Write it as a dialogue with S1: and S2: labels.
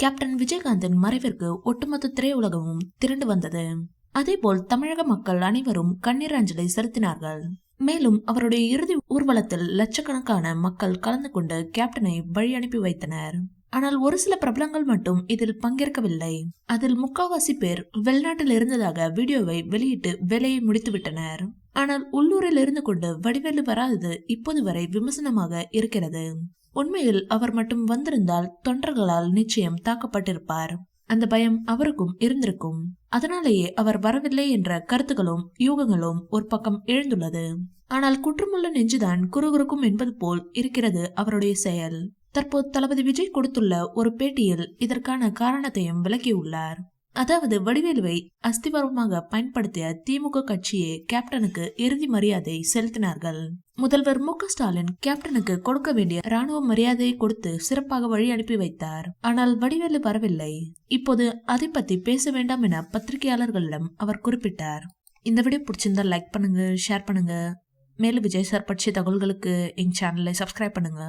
S1: Captain விஜயகாந்தின் மறைவிற்கு ஒட்டுமொத்த திரையுலகமும் திரண்டு வந்தது. அதேபோல் தமிழக மக்கள் அனைவரும் கண்ணீர் அஞ்சலி செலுத்தினார்கள். மேலும் அவருடைய இறுதி ஊர்வலத்தில் லட்சக்கணக்கான மக்கள் கலந்து கொண்டு கேப்டனை வழி அனுப்பி வைத்தனர். ஆனால் ஒரு சில பிரபலங்கள் மட்டும் இதில் பங்கேற்கவில்லை. அதில் முக்காவாசி பேர் வெளிநாட்டில் இருந்ததாக வீடியோவை வெளியிட்டு வேலையை முடித்துவிட்டனர். ஆனால் உள்ளூரில் இருந்து கொண்டு வடிவேலு வராதது இப்போது வரை விமர்சனமாக இருக்கிறது. உண்மையில் அவர் மட்டும் வந்திருந்தால் தொண்டர்களால் நிச்சயம் தாக்கப்பட்டிருப்பார். அந்த பயம் அவருக்கும் இருந்திருக்கும். அதனாலேயே அவர் வரவில்லை என்ற கருத்துகளும் யூகங்களும் ஒரு பக்கம் எழுந்துள்ளது. ஆனால் குற்றமுள்ள நெஞ்சுதான் குறுகுறுக்கும் என்பது போல் இருக்கிறது அவருடைய செயல். தற்போது தளபதி விஜய் கொடுத்துள்ள ஒரு பேட்டியில் இதற்கான காரணத்தையும் விளக்கியுள்ளார். அதாவது வடிவேலுவை அஸ்திவாரமாக பயன்படுத்திய திமுக கட்சியே கேப்டனுக்கு இறுதி மரியாதை செலுத்தினார்கள். முதல்வர் மு.க.ஸ்டாலின் கேப்டனுக்கு கொடுக்க வேண்டிய ராணுவ மரியாதையை கொடுத்து சிறப்பாக வழி அனுப்பி வைத்தார். ஆனால் வடிவேலு வரவில்லை. இப்போது அதை பத்தி பேச வேண்டாம் என பத்திரிகையாளர்களிடம் அவர் குறிப்பிட்டார். இந்த வீடியோ பிடிச்சிருந்தா லைக் பண்ணுங்க, ஷேர் பண்ணுங்க. மேலும் விஜய் சார் பற்றிய தகவல்களுக்கு எங்க சேனலை சப்ஸ்கிரைப் பண்ணுங்க.